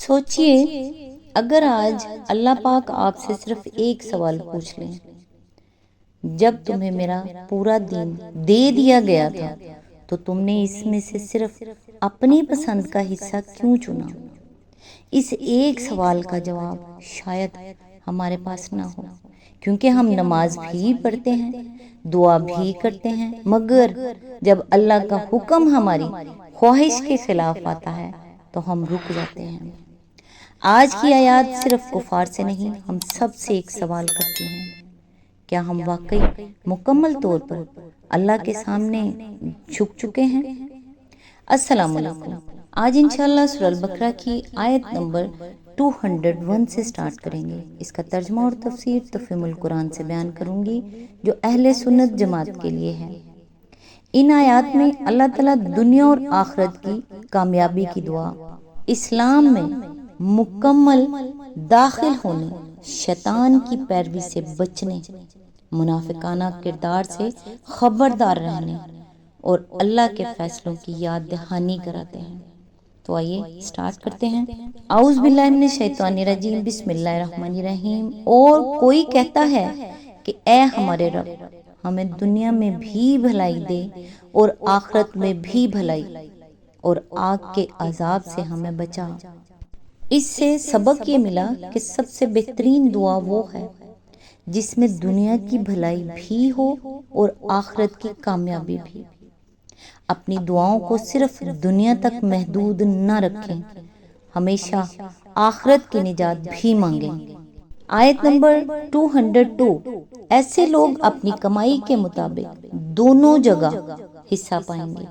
سوچئے اگر آج اللہ پاک آپ سے صرف ایک سوال پوچھ لیں، جب تمہیں میرا پورا دین دے دیا گیا تھا تو تم نے اس میں سے صرف اپنی پسند کا حصہ کیوں چنا؟ اس ایک سوال کا جواب شاید ہمارے پاس نہ ہو، کیونکہ ہم نماز بھی پڑھتے ہیں، دعا بھی کرتے ہیں، مگر جب اللہ کا حکم ہماری خواہش کے خلاف آتا ہے تو ہم رک جاتے ہیں۔ آج کی آیات صرف کفار سے نہیں، ہم سب سے ایک سوال کرتی ہیں: کیا ہم واقعی مکمل طور پر اللہ کے سامنے جھک چکے ہیں؟ السلام علیکم۔ آج انشاءاللہ سورہ البقرہ کی آیت نمبر 201 سے سٹارٹ کریں گے۔ اس کا ترجمہ اور تفسیر تفہیم القرآن سے بیان کروں گی جو اہل سنت جماعت کے لیے ہے۔ ان آیات میں اللہ تعالیٰ دنیا اور آخرت کی کامیابی کی دعا، اسلام میں مکمل داخل ہونے، شیطان کی پیروی سے بچنے، منافقانہ کردار سے خبردار رہنے اور اللہ کے فیصلوں کی یاد دہانی کراتے ہیں۔ تو آئیے سٹارٹ کرتے ہیں۔ اعوذ باللہ من الشیطان الرجیم، بسم اللہ الرحمن الرحیم۔ اور کوئی کہتا ہے کہ اے ہمارے رب، ہمیں دنیا میں بھی بھلائی دے اور آخرت میں بھی بھلائی، اور آگ کے عذاب سے ہمیں بچا۔ اس سے سبق یہ ملا کہ سب سے بہترین دعا وہ ہے جس میں دنیا کی بھلائی بھی ہو اور آخرت کی کامیابی بھی۔ اپنی دعاؤں کو صرف دنیا تک محدود نہ رکھیں، ہمیشہ آخرت کی نجات بھی مانگیں۔ آیت نمبر 202۔ ایسے لوگ اپنی کمائی کے مطابق دونوں جگہ حصہ پائیں گے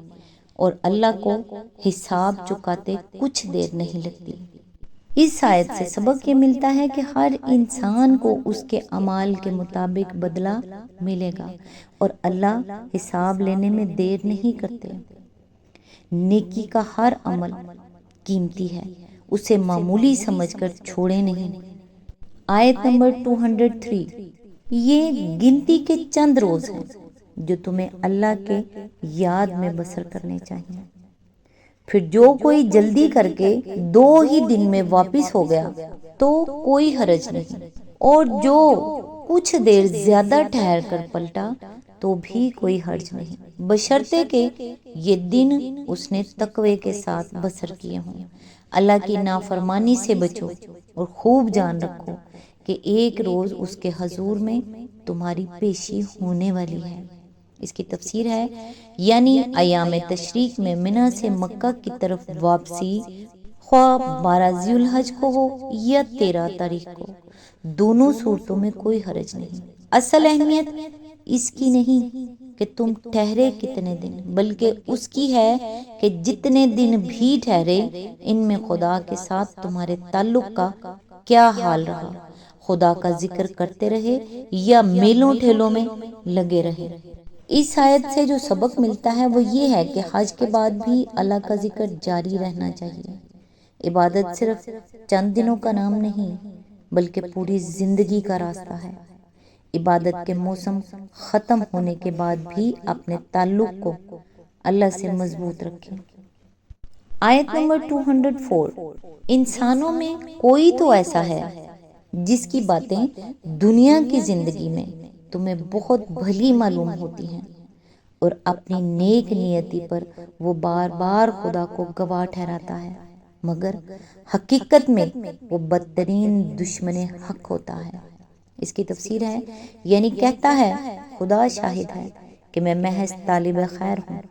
اور اللہ کو حساب چکاتے کچھ دیر نہیں لگتی۔ اس آیت سے سبق یہ ملتا ہے کہ ہر انسان کو اس کے اعمال کے مطابق بدلہ ملے گا اور اللہ حساب لینے میں دیر نہیں کرتے۔ نیکی کا ہر عمل قیمتی ہے، اسے معمولی سمجھ کر چھوڑے نہیں۔ آیت نمبر 203۔ یہ گنتی کے چند روز ہیں جو تمہیں اللہ کے یاد میں بسر کرنے چاہیے، پھر جو کوئی جلدی کر کے 2 ہی دن میں واپس ہو گیا تو کوئی حرج نہیں، اور جو کچھ دیر زیادہ ٹھہر کر پلٹا تو بھی کوئی حرج نہیں، بشرطے کہ یہ دن اس نے تقوی کے ساتھ بسر کیے ہوں۔ اللہ کی نافرمانی سے بچو اور خوب جان رکھو کہ ایک روز اس کے حضور میں تمہاری پیشی ہونے والی ہے۔ اس کی تفسیر ہے، یعنی ایام تشریق میں منی سے مکہ کی طرف واپسی، خواہ 12 ذی الحج کو ہو یا 13 تاریخ کو، دونوں صورتوں میں کوئی حرج نہیں۔ اصل اہمیت اس کی نہیں کہ تم ٹھہرے کتنے دن، بلکہ اس کی ہے کہ جتنے دن بھی ٹھہرے ان میں خدا کے ساتھ تمہارے تعلق کا کیا حال رہا، خدا کا ذکر کرتے رہے یا میلوں ٹھیلوں میں لگے رہے۔ اس آیت سے جو سبق ملتا ہے وہ یہ ہے کہ حج کے بعد بھی اللہ کا ذکر جاری رہنا چاہیے۔ عبادت صرف چند دنوں کا نام نہیں بلکہ پوری زندگی کا راستہ ہے۔ عبادت کے موسم ختم ہونے کے بعد بھی اپنے تعلق کو اللہ سے مضبوط رکھیں۔ آیت نمبر 204۔ انسانوں میں کوئی تو ایسا ہے جس کی باتیں دنیا کی زندگی میں تمہیں بہت بھلی معلوم ہوتی ہیں، اور اپنی نیک نیتی پر وہ بار بار خدا کو گواہ ٹھہراتا ہے، مگر حقیقت میں وہ بدترین دشمن حق ہوتا ہے۔ اس کی تفسیر ہے، یعنی کہتا ہے خدا شاہد ہے کہ میں محض طالب خیر ہوں،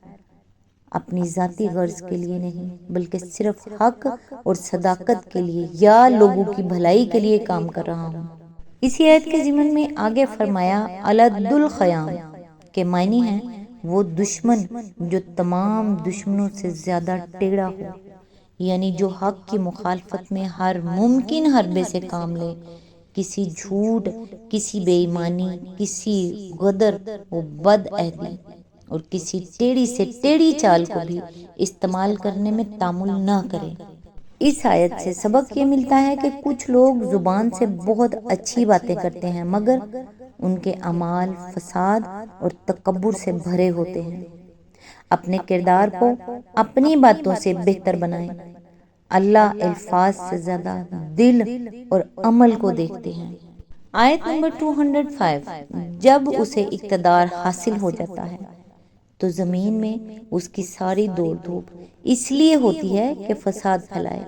اپنی ذاتی غرض کے لیے نہیں بلکہ صرف حق اور صداقت کے لیے یا لوگوں کی بھلائی کے لیے کام کر رہا ہوں۔ اسی آیت کے ضمن میں آگے فرمایا، الد الخیام کے معنی ہیں وہ دشمن جو تمام دشمنوں سے زیادہ ٹیڑھا ہو، یعنی جو حق کی مخالفت میں ہر ممکن حربے سے کام لے، کسی جھوٹ، کسی بے ایمانی، کسی غدر و بد عہدی اور کسی ٹیڑھی سے ٹیڑھی چال کو بھی استعمال کرنے میں تامل نہ کرے۔ اس آیت سے سبق یہ ملتا ہے کہ کچھ لوگ زبان سے بہت اچھی باتیں کرتے ہیں مگر ان کے اعمال فساد اور تکبر سے بھرے ہوتے ہیں۔ اپنے کردار کو اپنی باتوں سے بہتر بنائیں، اللہ الفاظ سے زیادہ دل اور عمل کو دیکھتے ہیں۔ آیت نمبر 205، جب اسے اقتدار حاصل ہو جاتا ہے تو زمین میں اس کی ساری دوڑ دھوپ اس لیے ہوتی ہے کہ فساد پھیلائے،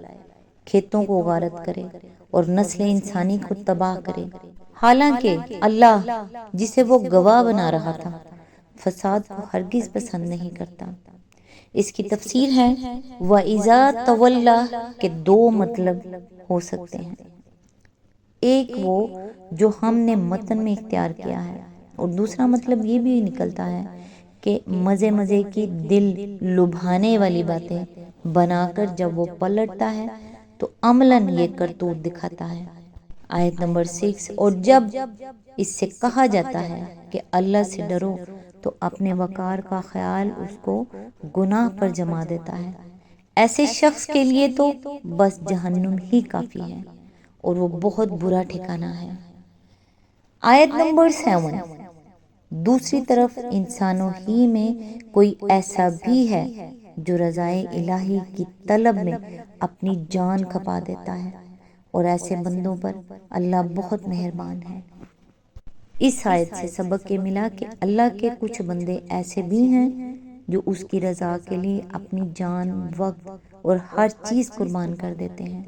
کھیتوں کو غارت کرے اور نسل انسانی کو تباہ کرے، حالانکہ اللہ جسے وہ گواہ بنا رہا تھا فساد کو ہرگز پسند نہیں کرتا۔ اس کی تفسیر ہے وَإِذَا تَوَلَّى کے دو مطلب ہو سکتے ہیں، ایک وہ جو ہم نے متن میں اختیار کیا ہے، اور دوسرا مطلب یہ بھی نکلتا ہے کہ مزے مزے کی دل لبھانے والی باتیں بنا کر جب وہ پلٹتا ہے تو عملاً یہ کرتوت دکھاتا ہے۔ آیت نمبر 6، اور جب اس سے کہا جاتا ہے کہ اللہ سے ڈرو تو اپنے وقار کا خیال اس کو گناہ پر جما دیتا ہے، ایسے شخص کے لیے تو بس جہنم ہی کافی ہے اور وہ بہت برا ٹھکانہ ہے۔ آیت نمبر 7، دوسری طرف انسانوں ہی میں کوئی ایسا بھی ہے جو رضائے الہی کی طلب میں اپنی جان کھپا دیتا ہے، اور ایسے بندوں پر اللہ بہت مہربان ہے۔ اس آیت سے سبق یہ ملا کہ اللہ کے کچھ بندے ایسے بھی ہیں جو اس کی رضا کے لیے اپنی جان، وقت اور ہر چیز قربان کر دیتے ہیں۔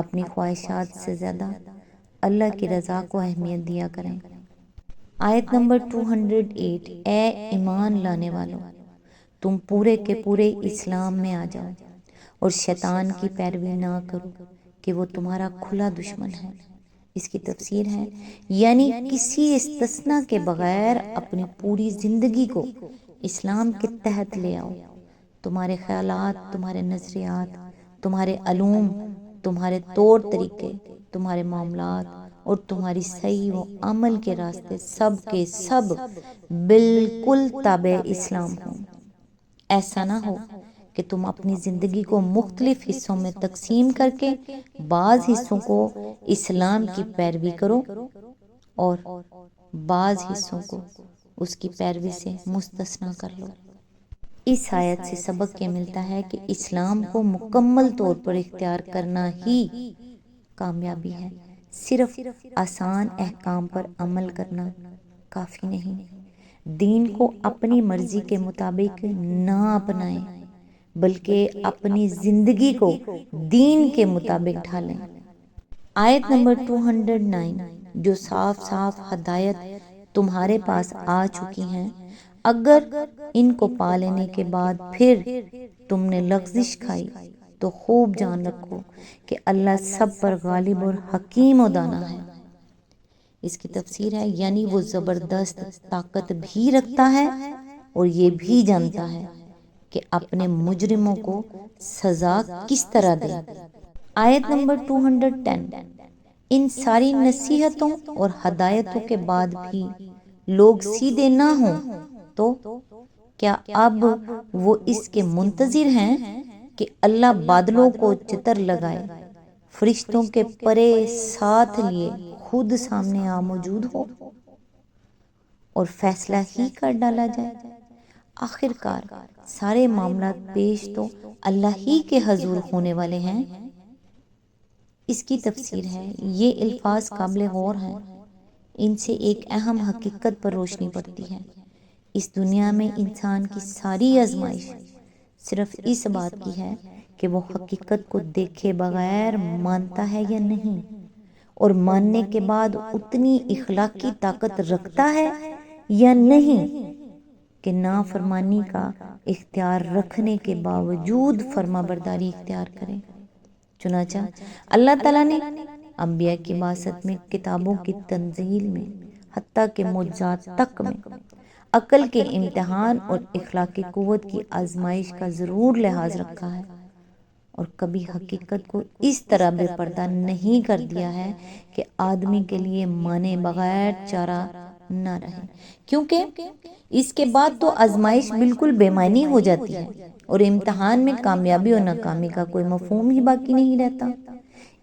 اپنی خواہشات سے زیادہ اللہ کی رضا کو اہمیت دیا کریں۔ آیت نمبر 208، اے ایمان لانے والو، تم پورے کے پورے اسلام میں آ جاؤ اور شیطان کی پیروی نہ کرو کہ وہ تمہارا کھلا دشمن ہے۔ اس کی تفسیر ہے یعنی کسی استثناء کے بغیر اپنی پوری زندگی کو اسلام کے تحت لے آؤ۔ تمہارے خیالات، تمہارے نظریات، تمہارے علوم، تمہارے طور طریقے، تمہارے معاملات اور تمہاری صحیح و عمل کے راستے سب کے سب بالکل تابع اسلام ہوں۔ ایسا نہ ہو کہ تم اپنی زندگی کو مختلف حصوں میں تقسیم کر کے بعض حصوں کو اسلام کی پیروی کرو اور بعض حصوں کو اس کی پیروی سے مستثنیٰ کر لو۔ اس آیت سے سبق یہ ملتا ہے کہ اسلام کو مکمل طور پر اختیار کرنا ہی کامیابی ہے، صرف آسان احکام پر عمل کرنا کافی نہیں۔ دین کو اپنی مرضی کے مطابق نہ اپنائیں بلکہ اپنی زندگی کو دین کے مطابق ڈھالیں۔ آیت نمبر 209، جو صاف صاف ہدایت تمہارے پاس آ چکی ہیں، اگر ان کو پا لینے کے بعد پھر تم نے لغزش کھائی تو خوب جان رکھو کہ اللہ سب پر غالب اور حکیم و دانا ہے۔ اس کی تفسیر ہے یعنی وہ زبردست طاقت بھی رکھتا ہے اور یہ بھی جانتا ہے کہ اپنے مجرموں کو سزا کس طرح دے۔ آیت نمبر 210، ان ساری نصیحتوں اور ہدایتوں کے بعد بھی لوگ سیدھے نہ ہوں تو کیا اب وہ اس کے منتظر ہیں کہ اللہ بادلوں کو چتر لگائے، فرشتوں کے پرے ساتھ لیے خود سامنے آ موجود ہو اور فیصلہ ہی کر ڈالا جائے؟ آخر کار سارے معاملات پیش تو اللہ ہی کے حضور ہونے والے ہیں۔ اس کی تفسیر ہے یہ الفاظ قابل غور ہیں، ان سے ایک اہم حقیقت پر روشنی پڑتی ہے۔ اس دنیا میں انسان کی ساری آزمائش صرف اس بات کی ہے کہ وہ حقیقت کو دیکھے بغیر مانتا ہے یا نہیں، اور ماننے کے بعد اتنی اخلاقی طاقت رکھتا ہے یا نہیں کہ نافرمانی کا اختیار رکھنے کے باوجود فرما برداری اختیار کرے۔ چنانچہ اللہ تعالیٰ نے انبیاء کی بعثت میں، کتابوں کی تنزیل میں، حتیٰ کہ معجزات تک میں عقل کے امتحان اور اخلاقی قوت کی آزمائش کا ضرور لحاظ رکھا ہے، اور کبھی حقیقت کو اس طرح بے پردہ نہیں کر دیا ہے کہ آدمی کے لیے مانے بغیر چارہ نہ رہے، کیونکہ اس کے بعد تو آزمائش بالکل بے معنی ہو جاتی ہے اور امتحان میں کامیابی اور ناکامی کا کوئی مفہوم ہی باقی نہیں رہتا۔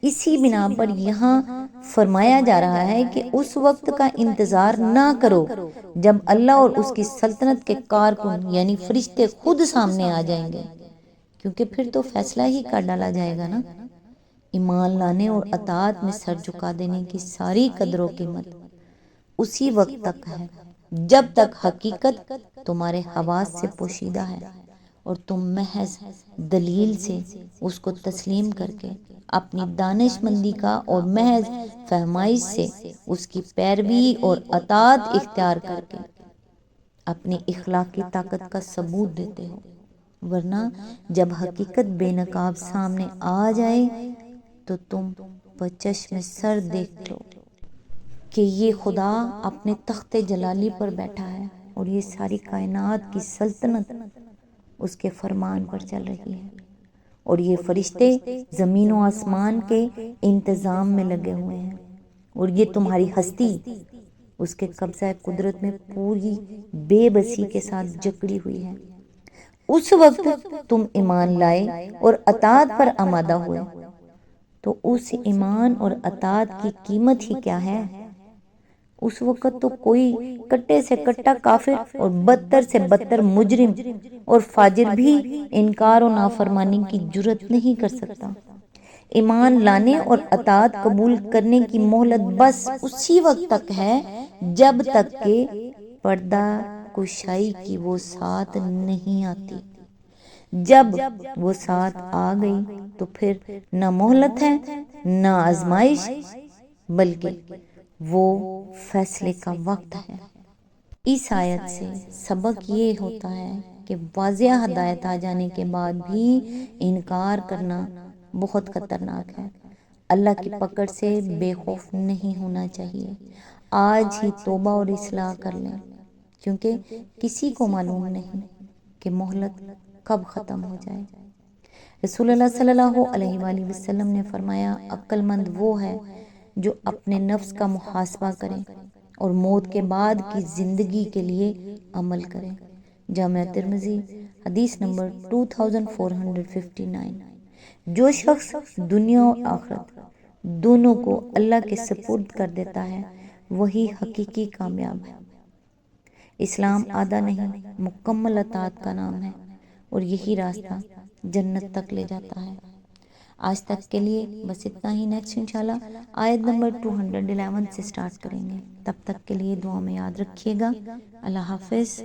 اسی بنا پر یہاں فرمایا جا رہا ہے کہ اس وقت کا انتظار نہ کرو جب اللہ اور اس کی سلطنت کے کارکن یعنی فرشتے خود سامنے آ جائیں گے، کیونکہ پھر تو فیصلہ ہی کر ڈالا جائے گا نا۔ ایمان لانے اور اطاعت میں سر جھکا دینے کی ساری قدر و قیمت اسی وقت تک ہے جب تک حقیقت تمہارے حواس سے پوشیدہ ہے اور تم محض دلیل سے اس کو تسلیم کر کے اپنی دانش مندی کا اور محض فہمائش سے اس کی پیروی اور اطاعت اختیار کر کے اپنی اخلاقی طاقت کا ثبوت دیتے ہو، ورنہ جب حقیقت بے نقاب سامنے آ جائے تو تم بچشم سر دیکھ لو کہ یہ خدا اپنے تخت جلالی پر بیٹھا ہے اور یہ ساری کائنات کی سلطنت اس کے فرمان پر چل رہی ہے، اور یہ فرشتے زمین و آسمان کے انتظام میں لگے ہوئے ہیں، اور یہ تمہاری ہستی اس کے قبضہ قدرت میں پوری بے بسی کے ساتھ جکڑی ہوئی ہے۔ اس وقت تم ایمان لائے اور اطاعت پر آمادہ ہوئے تو اس ایمان اور اطاعت کی قیمت ہی کیا ہے؟ اس وقت تو کوئی کٹے سے کٹا کافر اور بدتر سے بدتر مجرم اور فاجر بھی انکار و نافرمانی کی جرت نہیں کر سکتا۔ ایمان لانے اور اطاعت قبول کرنے کی مہلت بس اسی وقت تک ہے جب تک کہ پردہ کشائی کی وہ ساتھ نہیں آتی۔ جب وہ ساتھ آ گئی تو پھر نہ مہلت ہے نہ آزمائش، بلکہ وہ فیصلے کا وقت ہے۔ اس آیت سے سبق یہ ہوتا ہے کہ واضح ہدایت آ جانے کے بعد بھی انکار کرنا بہت خطرناک ہے۔ اللہ کی پکڑ سے بے خوف نہیں ہونا چاہیے۔ آج ہی توبہ اور اصلاح کر لیں، کیونکہ کسی کو معلوم نہیں کہ مہلت کب ختم ہو جائے۔ رسول اللہ صلی اللہ علیہ وآلہ وسلم نے فرمایا، عقل مند وہ ہے جو اپنے نفس کا محاسبہ کرے اور موت کے بعد کی زندگی کے لیے عمل کرے۔ جامعہ ترمذی حدیث نمبر 2459۔ جو شخص دنیا اور آخرت دونوں کو اللہ کے سپرد کر دیتا ہے وہی حقیقی کامیاب ہے۔ اسلام آدھا نہیں مکمل اطاعت کا نام ہے اور یہی راستہ جنت تک لے جاتا ہے۔ آج تک کے لیے بس اتنا ہی۔ نیکسٹ انشاءاللہ آیت نمبر 211 سے سٹارٹ کریں گے۔ تب تک کے لیے دعا میں یاد رکھیے گا۔ اللہ حافظ۔